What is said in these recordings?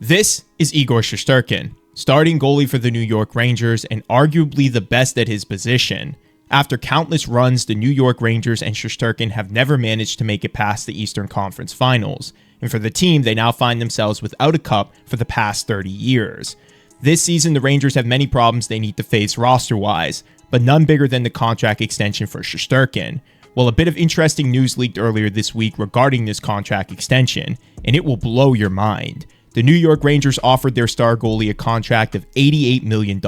This is Igor Shesterkin, starting goalie for the New York Rangers and arguably the best at his position. After countless runs, the New York Rangers and Shesterkin have never managed to make it past the Eastern Conference Finals, and for the team, they now find themselves without a cup for the past 30 years. This season, the Rangers have many problems they need to face roster-wise, but none bigger than the contract extension for Shesterkin. Well, a bit of interesting news leaked earlier this week regarding this contract extension, and it will blow your mind. The New York Rangers offered their star goalie a contract of $88 million,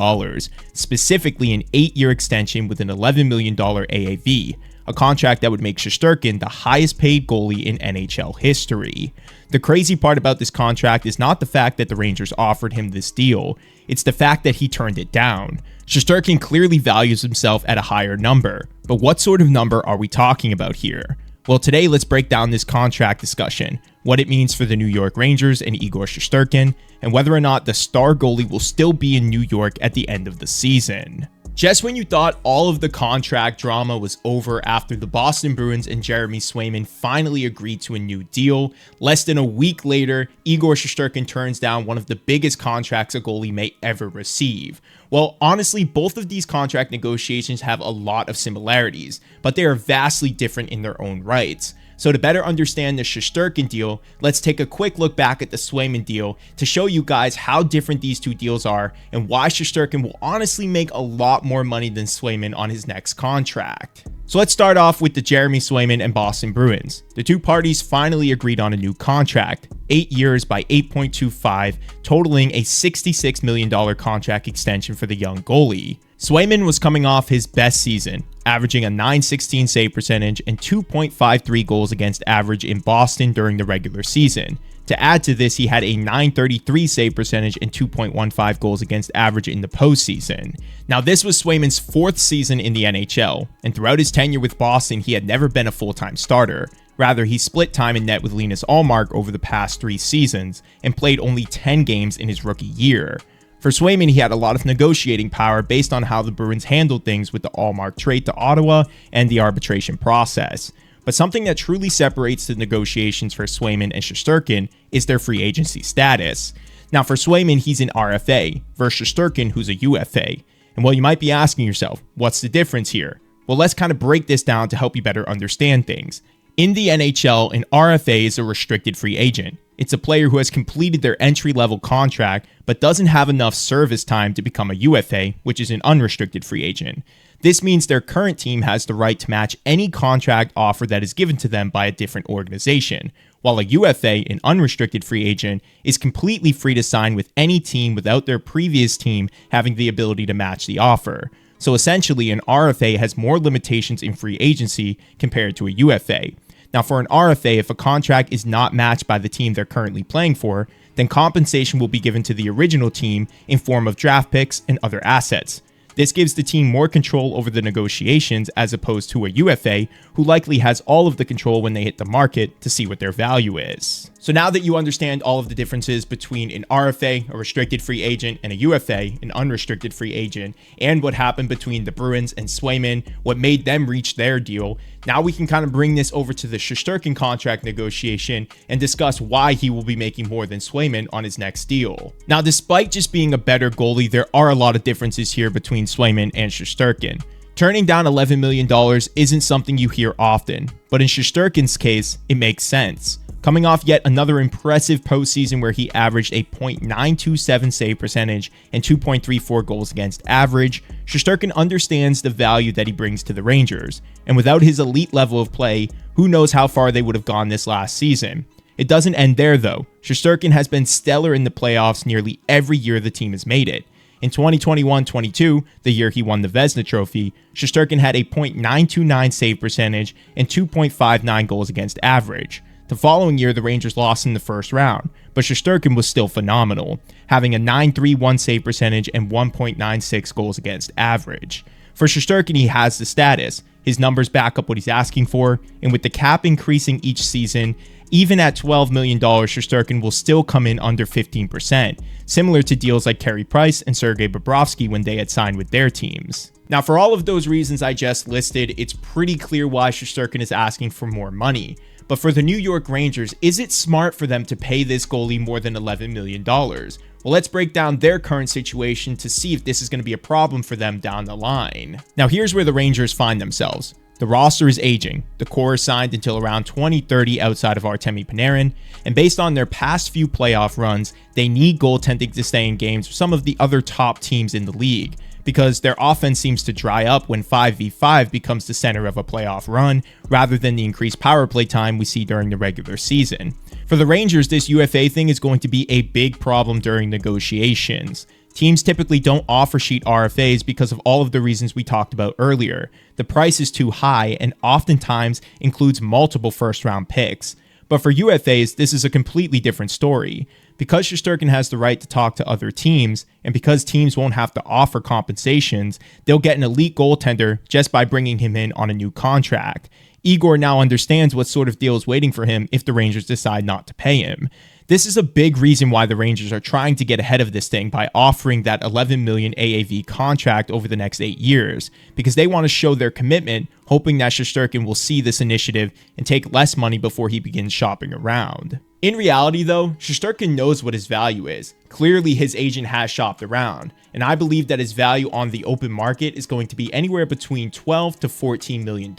specifically an 8-year extension with an $11 million AAV, a contract that would make Shesterkin the highest paid goalie in NHL history. The crazy part about this contract is not the fact that the Rangers offered him this deal, it's the fact that he turned it down. Shesterkin clearly values himself at a higher number, but what sort of number are we talking about here? Well, today let's break down this contract discussion, what it means for the New York Rangers and Igor Shesterkin, and whether or not the star goalie will still be in New York at the end of the season. Just when you thought all of the contract drama was over after the Boston Bruins and Jeremy Swayman finally agreed to a new deal, less than a week later, Igor Shesterkin turns down one of the biggest contracts a goalie may ever receive. Well, honestly, both of these contract negotiations have a lot of similarities, but they are vastly different in their own rights. So to better understand the Shesterkin deal, let's take a quick look back at the Swayman deal to show you guys how different these two deals are and why Shesterkin will honestly make a lot more money than Swayman on his next contract. So let's start off with the Jeremy Swayman and Boston Bruins. The two parties finally agreed on a new contract, 8 years by $8.25, totaling a $66 million contract extension for the young goalie. Swayman was coming off his best season, averaging a .916 save percentage and 2.53 goals against average in Boston during the regular season. To add to this, he had a .933 save percentage and 2.15 goals against average in the postseason. Now, this was Swayman's fourth season in the NHL, and throughout his tenure with Boston, he had never been a full-time starter. Rather, he split time in net with Linus Ullmark over the past 3 seasons and played only 10 games in his rookie year. For Swayman, he had a lot of negotiating power based on how the Bruins handled things with the Ullmark trade to Ottawa and the arbitration process. But something that truly separates the negotiations for Swayman and Shesterkin is their free agency status. Now, for Swayman, he's an RFA, versus Shesterkin, who's a UFA. And well, you might be asking yourself, what's the difference here? Well, let's kind of break this down to help you better understand things. In the NHL, an RFA is a restricted free agent. It's a player who has completed their entry-level contract but doesn't have enough service time to become a UFA, which is an unrestricted free agent. This means their current team has the right to match any contract offer that is given to them by a different organization, while a UFA, an unrestricted free agent, is completely free to sign with any team without their previous team having the ability to match the offer. So essentially, an RFA has more limitations in free agency compared to a UFA. Now, for an RFA, if a contract is not matched by the team they're currently playing for, then compensation will be given to the original team in form of draft picks and other assets. This gives the team more control over the negotiations as opposed to a UFA, who likely has all of the control when they hit the market to see what their value is. So now that you understand all of the differences between an RFA, a restricted free agent, and a UFA, an unrestricted free agent, and what happened between the Bruins and Swayman, what made them reach their deal, now we can kind of bring this over to the Shesterkin contract negotiation and discuss why he will be making more than Swayman on his next deal. Now, despite just being a better goalie, there are a lot of differences here between Swayman and Shesterkin. Turning down $11 million isn't something you hear often, but in Shesterkin's case, it makes sense. Coming off yet another impressive postseason where he averaged a .927 save percentage and 2.34 goals against average, Shesterkin understands the value that he brings to the Rangers, and without his elite level of play, who knows how far they would have gone this last season. It doesn't end there though. Shesterkin has been stellar in the playoffs nearly every year the team has made it. In 2021-22, the year he won the Vezina Trophy, Shesterkin had a .929 save percentage and 2.59 goals against average. The following year, the Rangers lost in the first round, but Shesterkin was still phenomenal, having a .931 save percentage and 1.96 goals against average. For Shesterkin, he has the status. His numbers back up what he's asking for, and with the cap increasing each season, even at $12 million, Shesterkin will still come in under 15%, similar to deals like Carey Price and Sergei Bobrovsky when they had signed with their teams. Now, for all of those reasons I just listed, it's pretty clear why Shesterkin is asking for more money. But for the New York Rangers, is it smart for them to pay this goalie more than $11 million? Well, let's break down their current situation to see if this is going to be a problem for them down the line. Now, here's where the Rangers find themselves. The roster is aging. The core is signed until around 2030 outside of Artemi Panarin, and based on their past few playoff runs, they need goaltending to stay in games with some of the other top teams in the league, because their offense seems to dry up when 5v5 becomes the center of a playoff run, rather than the increased power play time we see during the regular season. For the Rangers, this UFA thing is going to be a big problem during negotiations. Teams typically don't offer sheet RFAs because of all of the reasons we talked about earlier. The price is too high and oftentimes includes multiple first-round picks. But for UFAs, this is a completely different story. Because Shesterkin has the right to talk to other teams, and because teams won't have to offer compensations, they'll get an elite goaltender just by bringing him in on a new contract. Igor now understands what sort of deal is waiting for him if the Rangers decide not to pay him. This is a big reason why the Rangers are trying to get ahead of this thing by offering that $11 million AAV contract over the next 8 years, because they want to show their commitment, hoping that Shesterkin will see this initiative and take less money before he begins shopping around. In reality though, Shesterkin knows what his value is. Clearly his agent has shopped around, and I believe that his value on the open market is going to be anywhere between $12 to $14 million.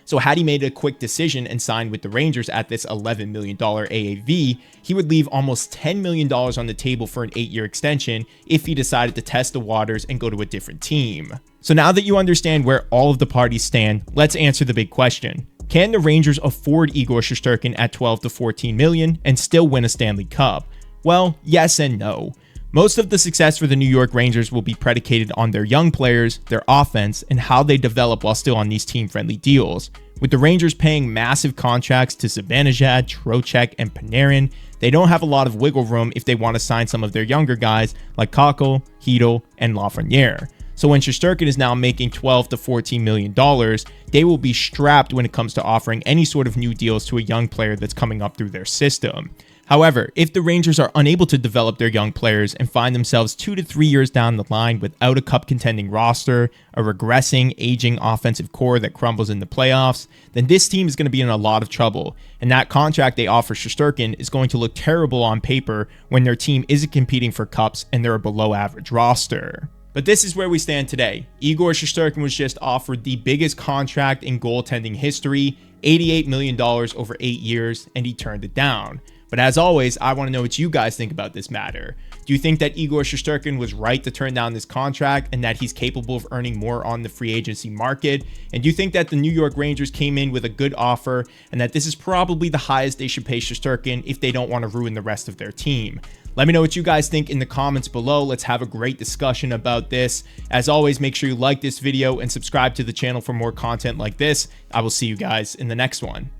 So had he made a quick decision and signed with the Rangers at this $11 million AAV, he would leave almost $10 million on the table for an 8-year extension if he decided to test the waters and go to a different team. So now that you understand where all of the parties stand, let's answer the big question. Can the Rangers afford Igor Shesterkin at $12 to $14 million and still win a Stanley Cup? Well, yes and no. Most of the success for the New York Rangers will be predicated on their young players, their offense, and how they develop while still on these team-friendly deals. With the Rangers paying massive contracts to Zibanejad, Trocheck, and Panarin, they don't have a lot of wiggle room if they want to sign some of their younger guys like Kakko, Hedl, and Lafreniere. So when Shesterkin is now making $12 to $14 million, they will be strapped when it comes to offering any sort of new deals to a young player that's coming up through their system. However, if the Rangers are unable to develop their young players and find themselves 2 to 3 years down the line without a cup contending roster, a regressing, aging offensive core that crumbles in the playoffs, then this team is going to be in a lot of trouble, and that contract they offer Shesterkin is going to look terrible on paper when their team isn't competing for cups and they're a below average roster. But this is where we stand today. Igor Shesterkin was just offered the biggest contract in goaltending history, $88 million over 8 years, and he turned it down. But as always, I want to know what you guys think about this matter. Do you think that Igor Shesterkin was right to turn down this contract and that he's capable of earning more on the free agency market? And do you think that the New York Rangers came in with a good offer and that this is probably the highest they should pay Shesterkin if they don't want to ruin the rest of their team? Let me know what you guys think in the comments below. Let's have a great discussion about this. As always, make sure you like this video and subscribe to the channel for more content like this. I will see you guys in the next one.